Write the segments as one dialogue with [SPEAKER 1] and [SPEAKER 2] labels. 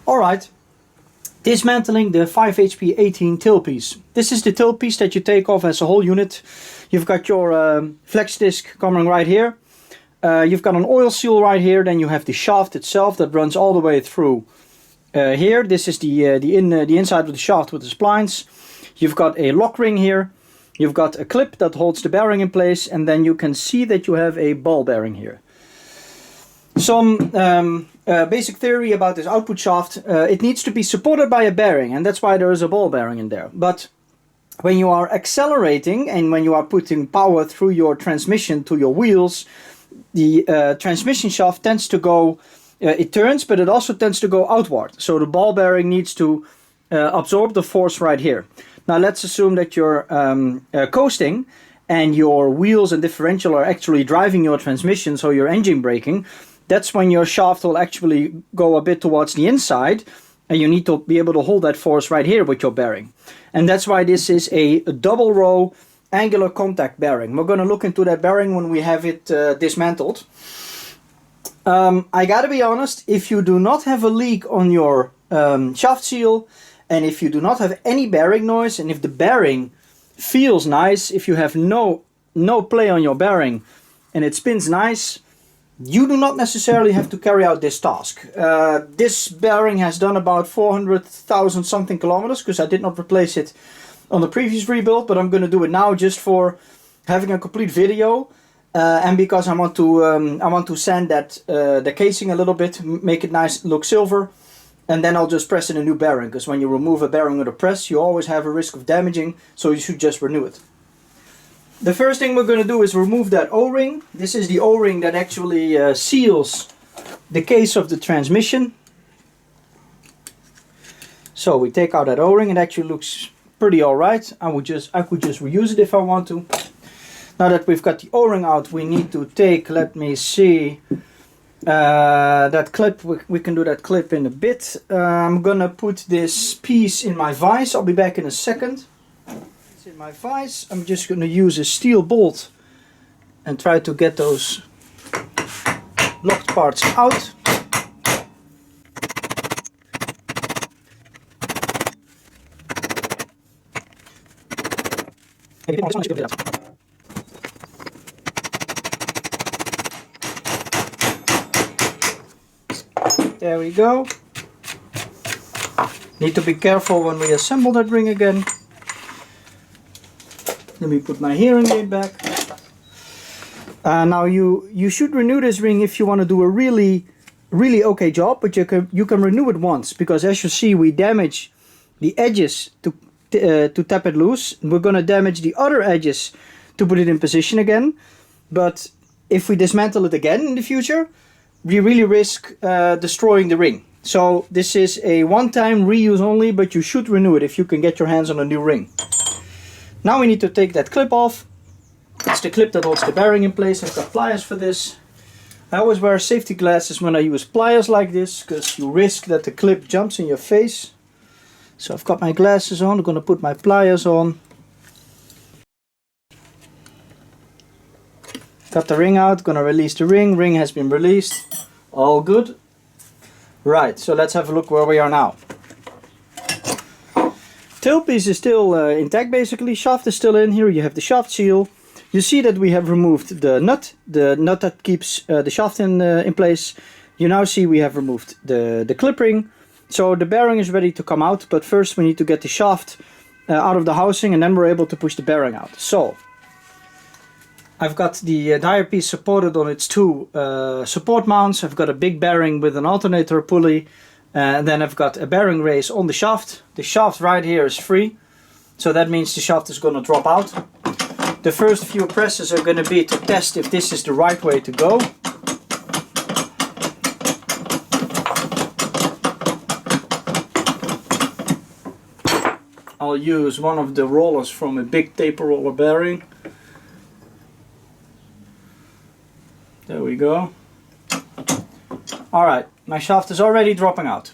[SPEAKER 1] Alright, dismantling the 5HP18 tailpiece. This is the tailpiece that you take off as a whole unit. You've got your flex disc coming right here. You've got an oil seal right here. Then you have the shaft itself that runs all the way through here. This is the inside of the shaft with the splines. You've got a lock ring here. You've got a clip that holds the bearing in place, and then you can see that you have a ball bearing here. Some basic theory about this output shaft. It needs to be supported by a bearing, and that's why there is a ball bearing in there. But when you are accelerating and when you are putting power through your transmission to your wheels, the transmission shaft tends to go, it turns, but it also tends to go outward. So the ball bearing needs to absorb the force right here. Now let's assume that you're coasting and your wheels and differential are actually driving your transmission, so your engine braking. That's when your shaft will actually go a bit towards the inside, and you need to be able to hold that force right here with your bearing. And that's why this is a double row angular contact bearing. We're going to look into that bearing when we have it dismantled. I gotta be honest, if you do not have a leak on your shaft seal, and if you do not have any bearing noise, and if the bearing feels nice, if you have no play on your bearing and it spins nice, you do not necessarily have to carry out this task. This bearing has done about 400,000 something kilometers, because I did not replace it on the previous rebuild, but I'm going to do it now just for having a complete video, and because I want to sand that the casing a little bit, make it nice, look silver, and then I'll just press in a new bearing, because when you remove a bearing with a press, you always have a risk of damaging, so you should just renew it. The first thing we're going to do is remove that O-ring. This is the O-ring that actually seals the case of the transmission. So we take out that O-ring. It actually looks pretty alright. I could just reuse it if I want to. Now that we've got the O-ring out, we need to take, let me see, that clip. We can do that clip in a bit. I'm gonna put this piece in my vise. I'll be back in a second. In my vise, I'm just going to use a steel bolt and try to get those locked parts out. There we go. Need to be careful when we assemble that ring again. Let me put my hearing aid back. Now you should renew this ring if you want to do a really okay job, but you can renew it once, because as you see, we damage the edges to tap it loose. We're going to damage the other edges to put it in position again. But if we dismantle it again in the future, we really risk destroying the ring. So this is a one-time reuse only, but you should renew it if you can get your hands on a new ring. Now we need to take that clip off. It's the clip that holds the bearing in place. I've got pliers for this. I always wear safety glasses when I use pliers like this, because you risk that the clip jumps in your face. So I've got my glasses on. I'm going to put my pliers on. Got the ring out. Going to release the ring. Ring has been released. All good. Right, so let's have a look where we are now. Tailpiece is still intact basically, shaft is still in. Here you have the shaft seal. You see that we have removed the nut that keeps the shaft in place. You now see we have removed the clip ring. So the bearing is ready to come out, but first we need to get the shaft out of the housing, and then we're able to push the bearing out. So I've got the tire piece supported on its two support mounts. I've got a big bearing with an alternator pulley. And then I've got a bearing race on the shaft. The shaft right here is free, so that means the shaft is going to drop out. The first few presses are going to be to test if this is the right way to go. I'll use one of the rollers from a big taper roller bearing. There we go. Alright, my shaft is already dropping out.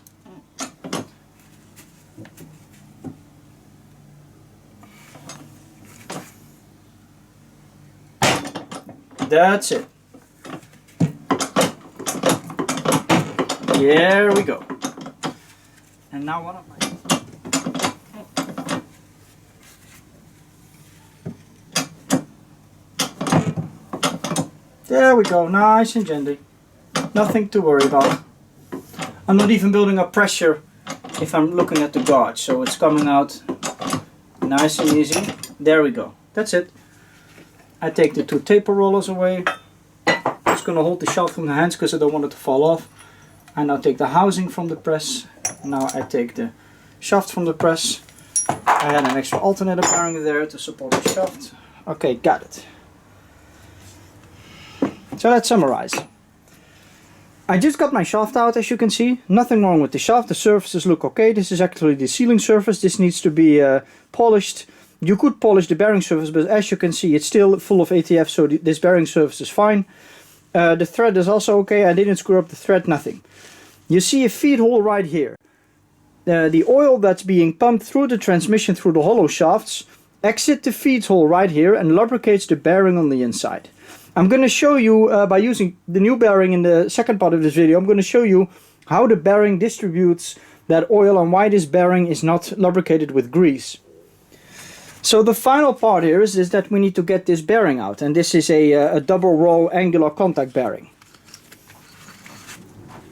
[SPEAKER 1] That's it. Here we go. And now one of my... There we go, nice and gently. Nothing to worry about. I'm not even building up pressure if I'm looking at the gauge, so it's coming out nice and easy. There we go, that's it. I take the two taper rollers away. Just gonna hold the shaft from the hands because I don't want it to fall off. I now take the housing from the press. Now I take the shaft from the press. I had an extra alternator bearing there to support the shaft. Okay, got it. So let's summarize. I just got my shaft out, as you can see. Nothing wrong with the shaft. The surfaces look okay. This is actually the sealing surface. This needs to be polished. You could polish the bearing surface, but as you can see, it's still full of ATF, so this bearing surface is fine. The thread is also okay. I didn't screw up the thread, nothing. You see a feed hole right here. The oil that's being pumped through the transmission through the hollow shafts exit the feed hole right here and lubricates the bearing on the inside. I'm going to show you, by using the new bearing in the second part of this video, I'm going to show you how the bearing distributes that oil and why this bearing is not lubricated with grease. So the final part here is that we need to get this bearing out, and this is a double row angular contact bearing.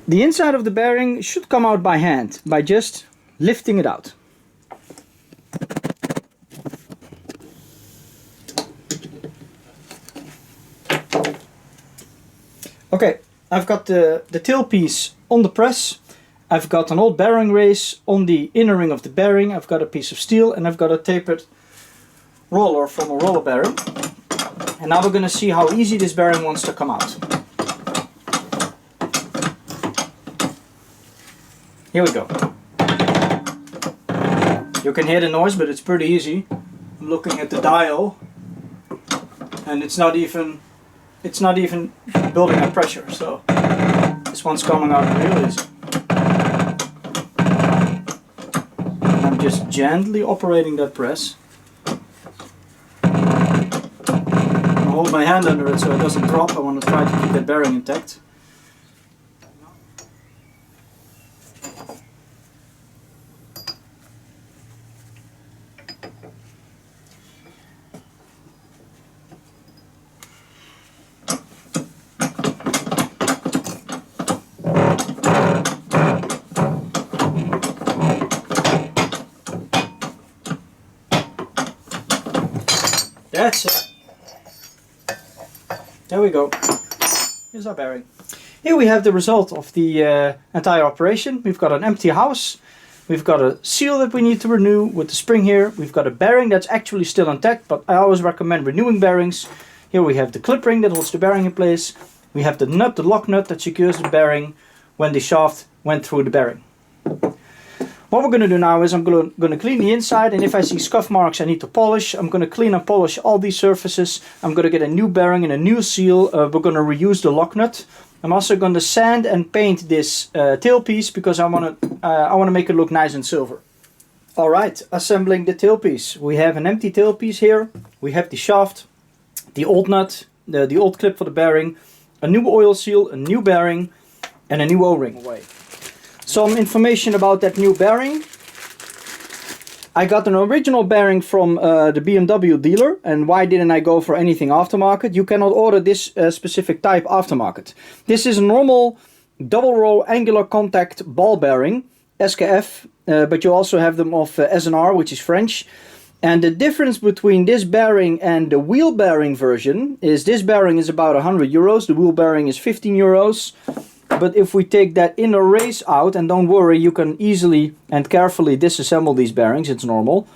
[SPEAKER 1] The inside of the bearing should come out by hand, by just lifting it out. Okay, I've got the tailpiece on the press. I've got an old bearing race on the inner ring of the bearing. I've got a piece of steel and I've got a tapered roller from a roller bearing. And now we're going to see how easy this bearing wants to come out. Here we go. You can hear the noise, but it's pretty easy. I'm looking at the dial and it's not even building up pressure, so this one's coming out real easy. And I'm just gently operating that press. I hold my hand under it so it doesn't drop. I want to try to keep that bearing intact. That's it. There we go. Here's our bearing. Here we have the result of the entire operation. We've got an empty house. We've got a seal that we need to renew with the spring here. We've got a bearing that's actually still intact, but I always recommend renewing bearings. Here we have the clip ring that holds the bearing in place. We have the nut, the lock nut that secures the bearing when the shaft went through the bearing. What we're going to do now is I'm going to clean the inside, and if I see scuff marks I need to polish, I'm going to clean and polish all these surfaces. I'm going to get a new bearing and a new seal. We're going to reuse the lock nut. I'm also going to sand and paint this tailpiece because I want to make it look nice and silver. Alright, assembling the tailpiece. We have an empty tailpiece here. We have the shaft, the old nut, the old clip for the bearing, a new oil seal, a new bearing, and a new O-ring. Some information about that new bearing. I got an original bearing from the BMW dealer, and why didn't I go for anything aftermarket? You cannot order this specific type aftermarket. This is a normal double row angular contact ball bearing, SKF, but you also have them of SNR, which is French. And the difference between this bearing and the wheel bearing version is this bearing is about 100 euros, the wheel bearing is 15 euros. But if we take that inner race out, and don't worry, you can easily and carefully disassemble these bearings, it's normal.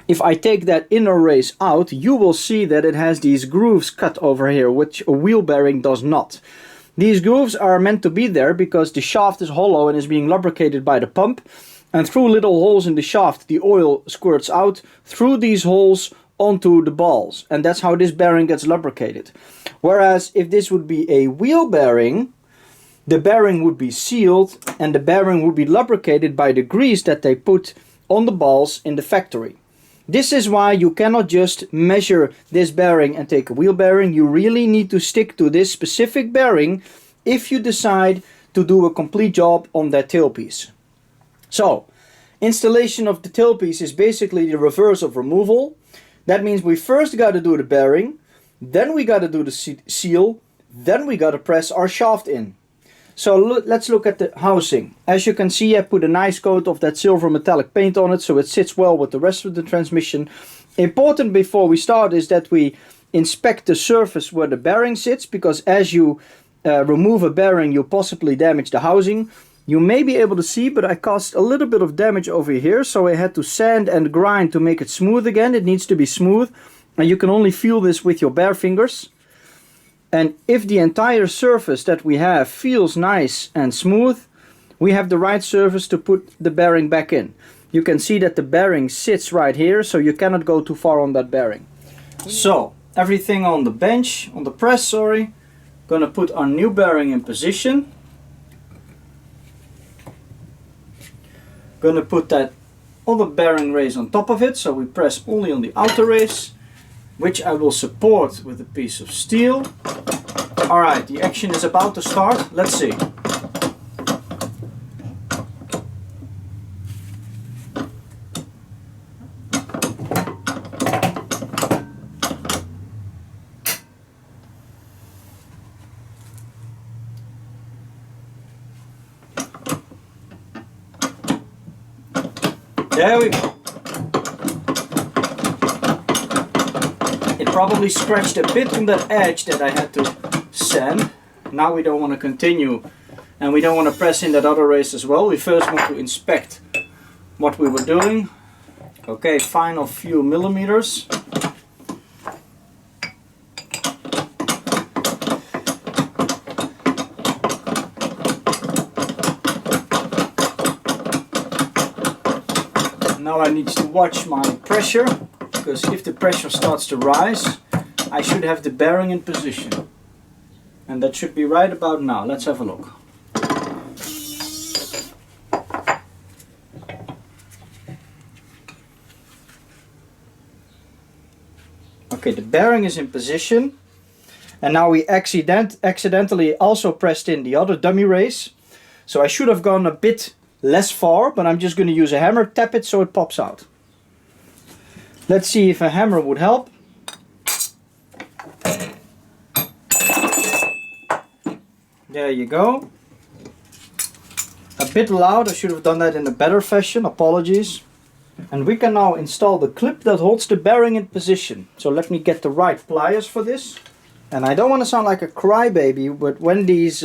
[SPEAKER 1] If I take that inner race out, you will see that it has these grooves cut over here, which a wheel bearing does not. These grooves are meant to be there because the shaft is hollow and is being lubricated by the pump. And through little holes in the shaft, the oil squirts out through these holes onto the balls. And that's how this bearing gets lubricated. Whereas if this would be a wheel bearing, the bearing would be sealed and the bearing would be lubricated by the grease that they put on the balls in the factory. This is why you cannot just measure this bearing and take a wheel bearing. You really need to stick to this specific bearing if you decide to do a complete job on that tailpiece. So, installation of the tailpiece is basically the reverse of removal. That means we first got to do the bearing, then we got to do the seal, then we got to press our shaft in. So let's look at the housing. As you can see, I put a nice coat of that silver metallic paint on it, so it sits well with the rest of the transmission. Important before we start is that we inspect the surface where the bearing sits, because as you remove a bearing, you possibly damage the housing. You may be able to see, but I caused a little bit of damage over here, so I had to sand and grind to make it smooth again. It needs to be smooth, and you can only feel this with your bare fingers. And if the entire surface that we have feels nice and smooth, we have the right surface to put the bearing back in. You can see that the bearing sits right here, so you cannot go too far on that bearing. So, everything on the bench, on the press, sorry. Gonna put our new bearing in position. Gonna put that other bearing race on top of it, so we press only on the outer race, which I will support with a piece of steel. Alright, the action is about to start. Let's see. There we go. It probably scratched a bit on that edge that I had to sand. Now we don't want to continue, and we don't want to press in that other race as well. We first want to inspect what we were doing. Okay, final few millimeters. Now I need to watch my pressure, because if the pressure starts to rise, I should have the bearing in position. And that should be right about now. Let's have a look. Okay, the bearing is in position. And now we accidentally also pressed in the other dummy race. So I should have gone a bit less far, but I'm just going to use a hammer, tap it so it pops out. Let's see if a hammer would help. There you go. A bit loud, I should have done that in a better fashion, apologies. And we can now install the clip that holds the bearing in position. So let me get the right pliers for this. And I don't want to sound like a crybaby, but when these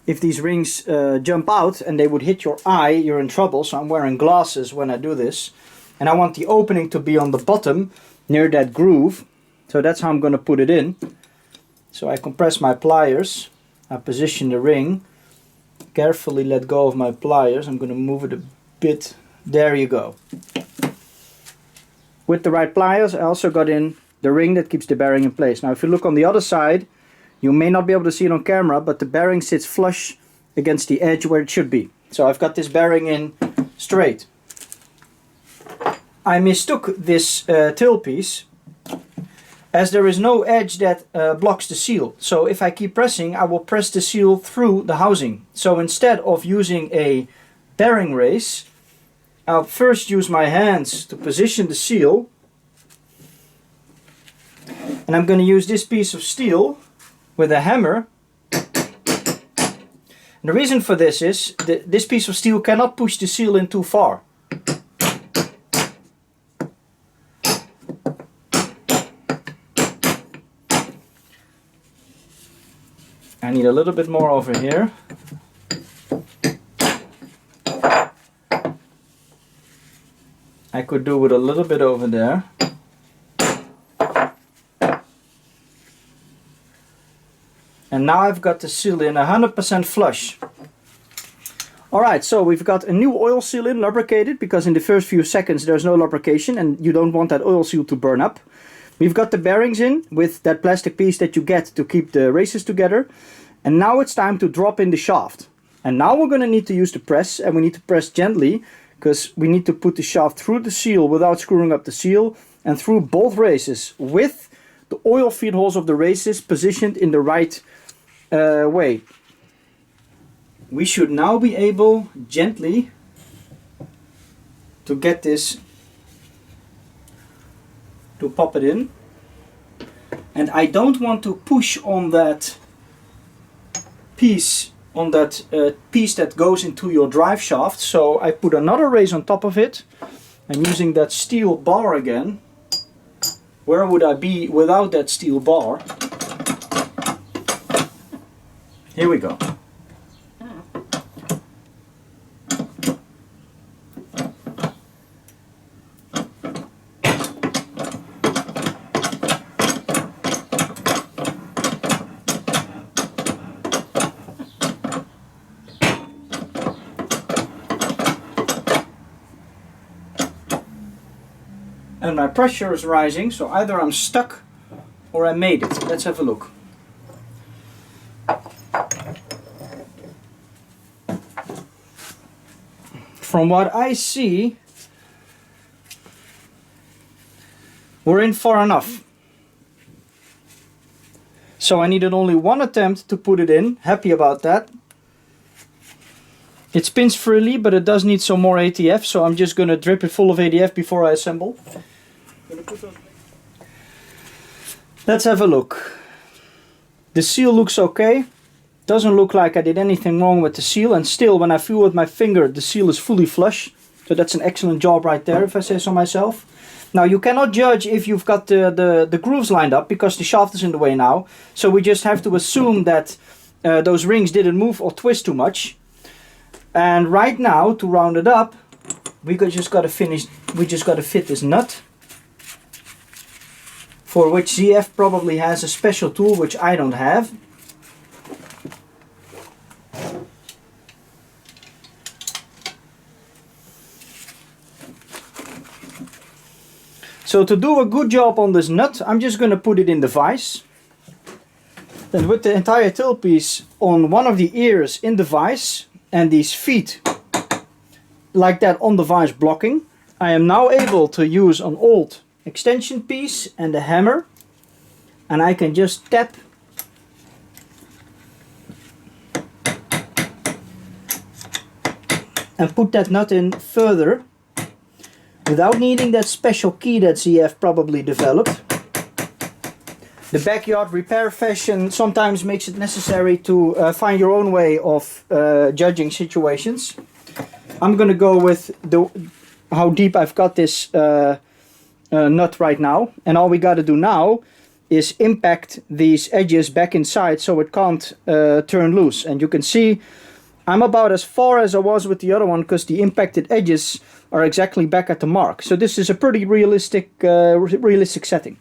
[SPEAKER 1] if these rings jump out and they would hit your eye, you're in trouble. So I'm wearing glasses when I do this. And I want the opening to be on the bottom near that groove. So that's how I'm going to put it in. So I compress my pliers. I position the ring. Carefully let go of my pliers. I'm going to move it a bit. There you go. With the right pliers, I also got in the ring that keeps the bearing in place. Now if you look on the other side, you may not be able to see it on camera, but the bearing sits flush against the edge where it should be. So I've got this bearing in straight. I mistook this tailpiece as there is no edge that blocks the seal. So if I keep pressing, I will press the seal through the housing. So instead of using a bearing race, I'll first use my hands to position the seal. And I'm going to use this piece of steel with a hammer. And the reason for this is this piece of steel cannot push the seal in too far. I need a little bit more over here. I could do with a little bit over there. And now I've got the seal in 100% flush. Alright, so we've got a new oil seal in, lubricated, because in the first few seconds there's no lubrication and you don't want that oil seal to burn up. We've got the bearings in with that plastic piece that you get to keep the races together. And now it's time to drop in the shaft. And now we're going to need to use the press, and we need to press gently because we need to put the shaft through the seal without screwing up the seal and through both races with the oil feed holes of the races positioned in the right way. We should now be able gently to get this to pop it in. And I don't want to push on that piece, piece that goes into your drive shaft, so I put another race on top of it. I'm using that steel bar again. Where would I be without that steel bar? Here we go. And my pressure is rising, so either I'm stuck or I made it. Let's have a look. From what I see, we're in far enough. So I needed only one attempt to put it in. Happy about that. It spins freely, but it does need some more ATF, so I'm just going to drip it full of ATF before I assemble. Let's have a look. The seal looks okay. Doesn't look like I did anything wrong with the seal, and still when I feel with my finger the seal is fully flush. So that's an excellent job right there, if I say so myself. Now you cannot judge if you've got the grooves lined up because the shaft is in the way now. So we just have to assume that those rings didn't move or twist too much. And right now, to round it up, we just got to fit this nut, for which ZF probably has a special tool which I don't have. So to do a good job on this nut, I'm just going to put it in the vise. Then with the entire tailpiece on one of the ears in the vise and these feet like that on the vise blocking, I am now able to use an old extension piece and a hammer, and I can just tap and put that nut in further without needing that special key that ZF probably developed. The backyard repair fashion sometimes makes it necessary to find your own way of judging situations. I'm gonna go with how deep I've got this nut right now, and all we got to do now is impact these edges back inside so it can't turn loose. And you can see I'm about as far as I was with the other one because the impacted edges are exactly back at the mark. So this is a pretty realistic setting.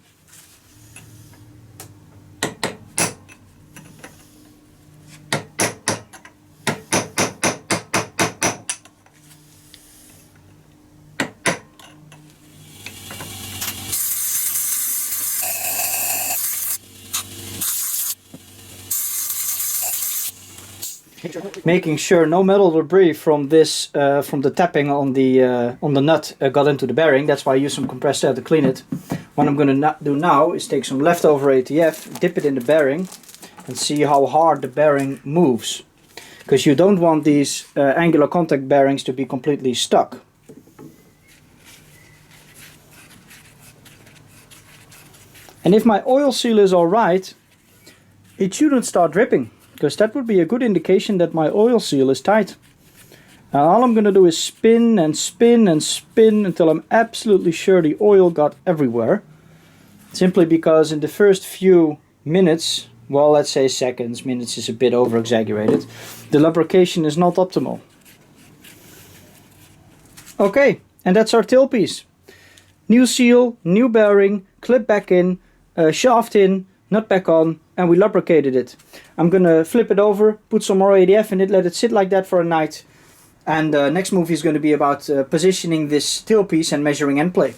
[SPEAKER 1] Making sure no metal debris from this, from the tapping on the nut got into the bearing. That's why I use some compressed air to clean it. What I'm going to do now is take some leftover ATF, dip it in the bearing, and see how hard the bearing moves. Because you don't want these angular contact bearings to be completely stuck. And if my oil seal is alright, it shouldn't start dripping, because that would be a good indication that my oil seal is tight. Now all I'm going to do is spin and spin and spin until I'm absolutely sure the oil got everywhere. Simply because in the first few minutes, well, let's say seconds, minutes is a bit over exaggerated, the lubrication is not optimal. Okay, and that's our tailpiece. New seal, new bearing, clip back in, shaft in, nut back on, and we lubricated it. I'm gonna flip it over, put some more ADF in it, let it sit like that for a night, and next movie is going to be about positioning this tailpiece and measuring end play.